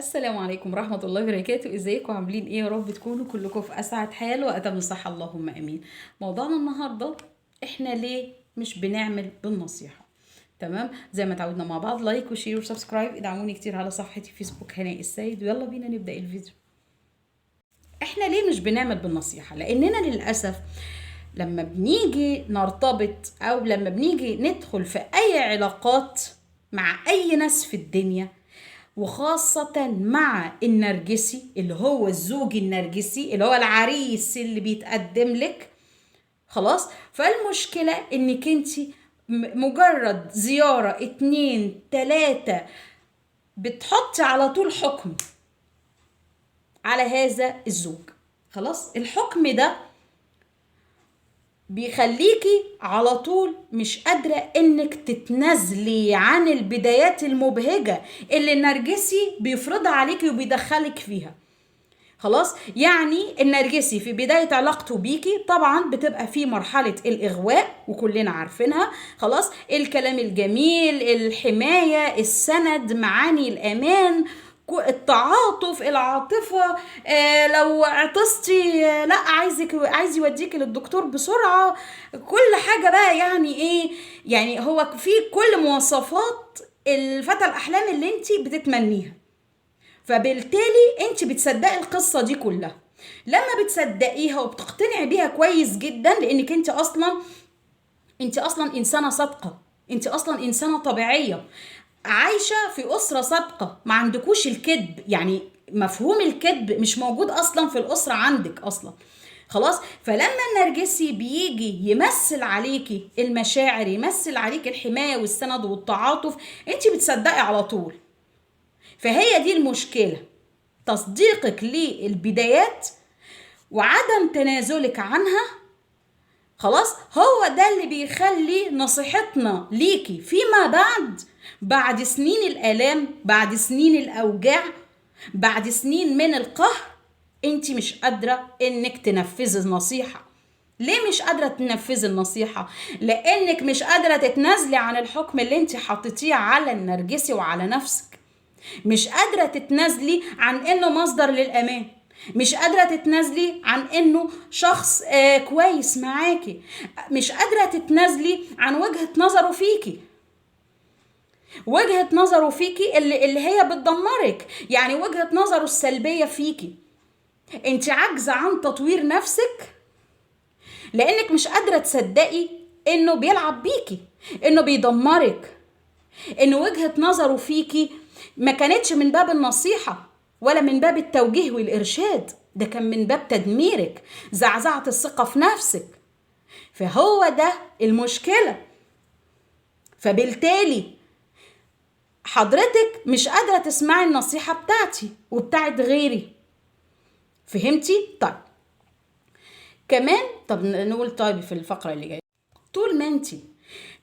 السلام عليكم ورحمة الله وبركاته. ازيكم عاملين ايه؟ يا رب تكونوا كلكم في اسعد حال واتم صحة، اللهم امين. موضوعنا النهاردة، احنا ليه مش بنعمل بالنصيحة؟ تمام، زي ما تعودنا مع بعض، لايك وشير وسبسكرايب، ادعموني كتير على صفحتي فيسبوك هناء السيد، ويلا بينا نبدأ الفيديو. احنا ليه مش بنعمل بالنصيحة؟ لاننا للأسف لما بنيجي نرتبط او لما بنيجي ندخل في اي علاقات مع اي ناس في الدنيا، وخاصة مع النرجسي اللي هو الزوج النرجسي اللي هو العريس اللي بيتقدم لك، خلاص. فالمشكلة انك انت مجرد زيارة اتنين تلاتة بتحطي على طول حكم على هذا الزوج. خلاص، الحكم ده بيخليكي على طول مش قادرة انك تتنازلي عن البدايات المبهجة اللي النرجسي بيفرضها عليكي وبيدخلك فيها. خلاص، يعني النرجسي في بداية علاقته بيكي طبعا بتبقى في مرحلة الإغواء وكلنا عارفينها. خلاص، الكلام الجميل، الحماية، السند، معاني الأمان، التعاطف، العاطفة. لو عطستي لا عايز يوديكي للدكتور بسرعة. كل حاجة بقى يعني ايه، يعني هو في كل مواصفات الفتى الأحلام اللي انت بتتمنيها. فبالتالي انت بتصدقي القصة دي كلها. لما بتصدقيها وبتقتنعي بيها كويس جدا، لانك انت اصلا انسانة صادقة، انت اصلا انسانة طبيعية عايشة في اسرة صادقة، ما عندكوش الكذب، يعني مفهوم الكذب مش موجود اصلا في الاسرة عندك اصلا. خلاص، فلما النرجسي بيجي يمثل عليكي المشاعر، يمثل عليكي الحماية والسند والتعاطف، انت بتصدقي على طول. فهي دي المشكلة، تصديقك للبدايات وعدم تنازلك عنها. خلاص، هو ده اللي بيخلي نصيحتنا ليكي فيما بعد سنين الآلام، بعد سنين الأوجاع، بعد سنين من القهر، انت مش قادرة انك تنفذي النصيحة. ليه مش قادرة تنفذي النصيحة؟ لانك مش قادرة تتنازلي عن الحكم اللي انت حطيتيه على النرجسي وعلى نفسك. مش قادرة تتنازلي عن انه مصدر للامان، مش قادرة تتنازلي عن انه شخص كويس معاكي، مش قادرة تتنازلي عن وجهة نظره فيكي، وجهة نظره فيكي اللي هي بتدمرك، يعني وجهة نظره السلبية فيكي. انت عاجزة عن تطوير نفسك لانك مش قادرة تصدقي انه بيلعب بيكي، انه بيدمرك، ان وجهة نظره فيكي ما كانتش من باب النصيحة ولا من باب التوجيه والإرشاد، ده كان من باب تدميرك، زعزعة الثقة في نفسك. فهو ده المشكلة. فبالتالي حضرتك مش قادرة تسمعي النصيحة بتاعتي وبتاعت غيري. فهمتي؟ طيب كمان، طب نقول طيب في الفقرة اللي جاية، طول ما انتي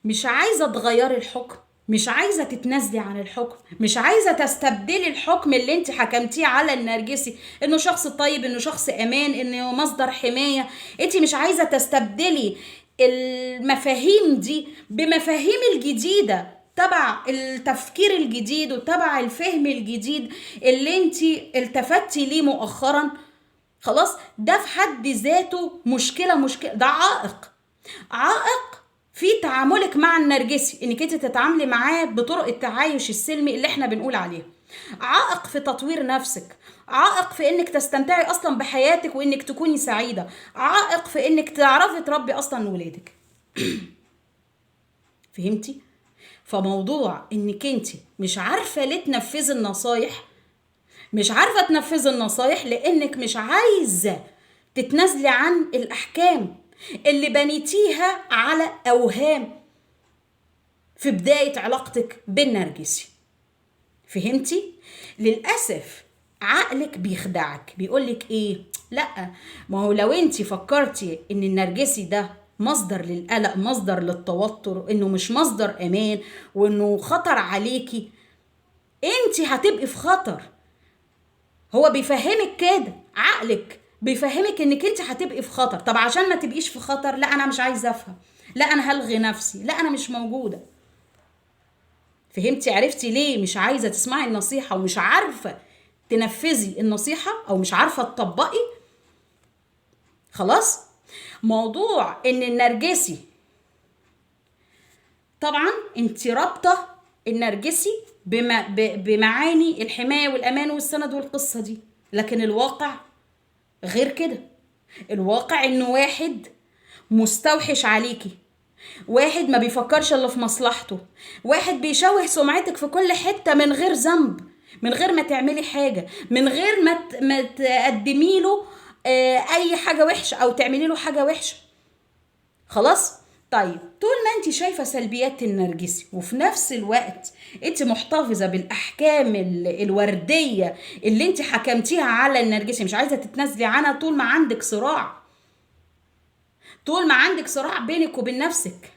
مش عايزة تغيري الحكم، مش عايزة تتنازلي عن الحكم، مش عايزة تستبدلي الحكم اللي انت حكمتيه على النرجسي انه شخص طيب، انه شخص امان، انه مصدر حماية، انت مش عايزة تستبدلي المفاهيم دي بمفاهيم الجديدة تبع التفكير الجديد وتبع الفهم الجديد اللي انت التفتي ليه مؤخرا. خلاص، ده في حد ذاته مشكلة، ده عائق في تعاملك مع النرجسي، انك انت تتعاملي معاه بطرق التعايش السلمي اللي احنا بنقول عليها. عائق في تطوير نفسك، عائق في انك تستمتعي اصلا بحياتك وانك تكوني سعيدة، عائق في انك تعرفي تربي اصلا ولادك. فهمتي؟ فموضوع انك انت مش عارفة ليه تنفذي النصايح، مش عارفة تنفذي النصايح لانك مش عايزة تتنازلي عن الاحكام اللي بنيتيها على اوهام في بداية علاقتك بالنرجسي. فهمتي؟ للأسف عقلك بيخدعك، بيقولك ايه، لا، ما هو لو انت فكرتي ان النرجسي ده مصدر للقلق، مصدر للتوتر، انه مش مصدر امان، وانه خطر عليكي، انت هتبقي في خطر. هو بيفهمك كده، عقلك بيفهمك انك انت هتبقي في خطر. طب عشان ما تبقيش في خطر، لا انا مش عايزه افهم، لا انا هلغي نفسي، لا انا مش موجوده. فهمتي؟ عرفتي ليه مش عايزه تسمعي النصيحه ومش عارفه تنفذي النصيحة او مش عارفة تطبقي، خلاص. موضوع ان النرجسي، طبعا انت رابطة النرجسي بمعاني الحماية والامان والسند والقصة دي، لكن الواقع غير كده. الواقع انه واحد مستوحش عليكي، واحد ما بيفكرش الا في مصلحته، واحد بيشوه سمعتك في كل حتة من غير ذنب، من غير ما تعملي حاجة، من غير ما تقدمي له اي حاجة وحشة او تعملي له حاجة وحشة، خلاص. طيب طول ما انت شايفة سلبيات النرجسي وفي نفس الوقت انت محتفظة بالاحكام الوردية اللي انت حكمتيها على النرجسي، مش عايزة تتنازلي عنها، طول ما عندك صراع، طول ما عندك صراع بينك وبين نفسك،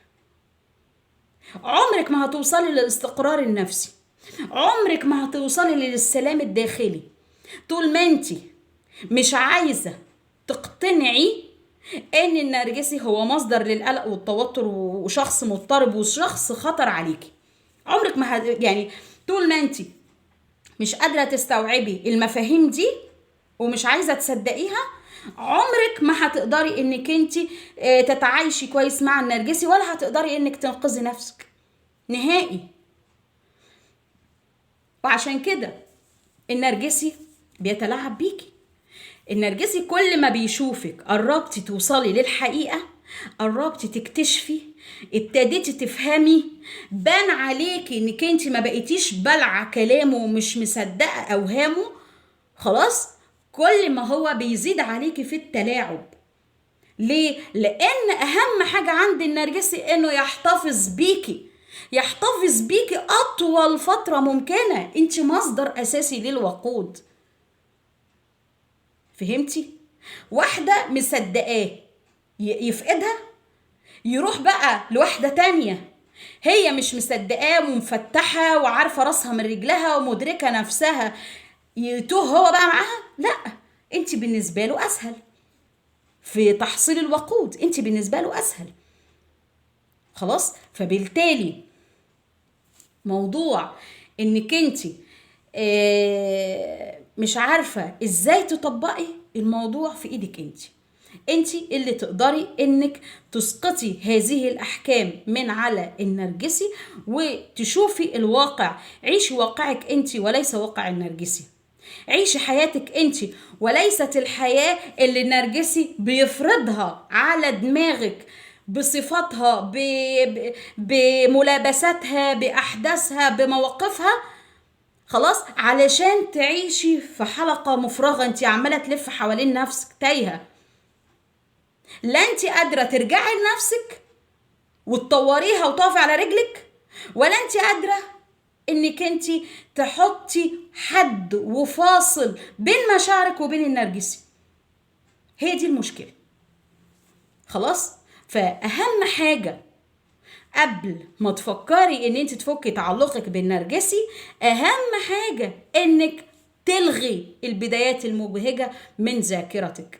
عمرك ما هتوصلي للاستقرار النفسي، عمرك ما هتوصلي للسلام الداخلي. طول ما انت مش عايزة تقتنعي ان النرجسي هو مصدر للقلق والتوتر وشخص مضطرب وشخص خطر عليكي، عمرك ما يعني طول ما انت مش قادرة تستوعبي المفاهيم دي ومش عايزة تصدقيها، عمرك ما هتقدري انك انت تتعايشي كويس مع النرجسي، ولا هتقدري انك تنقذي نفسك نهائي. وعشان كده النرجسي بيتلاعب بيكي. النرجسي كل ما بيشوفك قربتي توصلي للحقيقة، قربتي تكتشفي، ابتديتي تفهمي، بان عليكي انك انت ما بقيتيش بلعة كلامه ومش مصدقة اوهامه، خلاص، كل ما هو بيزيد عليكي في التلاعب. ليه؟ لان اهم حاجة عند النرجسي انه يحتفظ بيكي، يحتفظ بيكي اطول فترة ممكنة، انت مصدر اساسي للوقود. فهمتي؟ واحدة مصدقاه يفقدها، يروح بقى لواحدة تانية هي مش مصدقاه ومفتحة وعارفة راسها من رجلها ومدركة نفسها، يتوه هو بقى معاها. لا، انت بالنسبة له اسهل في تحصيل الوقود، انت بالنسبة له اسهل، خلاص. فبالتالي موضوع انك انت مش عارفة ازاي تطبقي الموضوع في ايدك انت اللي تقدري انك تسقطي هذه الاحكام من على النرجسي وتشوفي الواقع. عيشي واقعك انت وليس واقع النرجسي، عيشي حياتك انت وليست الحياة اللي النرجسي بيفرضها على دماغك بصفاتها، بملابساتها، باحداثها، بمواقفها، خلاص، علشان تعيشي في حلقة مفرغة، انت عمالة تلف حوالين نفسك تايهة، لا انت قادرة ترجعي لنفسك وتطوريها وتقفي على رجلك، ولا انت قادرة انك انت تحطي حد وفاصل بين مشاعرك وبين النرجسي. هي دي المشكلة، خلاص. فأهم حاجة قبل ما تفكري ان انت تفكي تعلقك بالنرجسي، اهم حاجة انك تلغي البدايات المبهجة من ذاكرتك.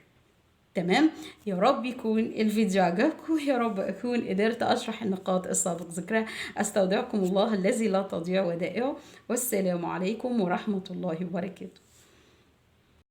تمام. يا رب يكون الفيديو عجبكم، يا رب اكون قدرت اشرح النقاط السابق ذكرها. استودعكم الله الذي لا تضيع ودائعه، والسلام عليكم ورحمة الله وبركاته.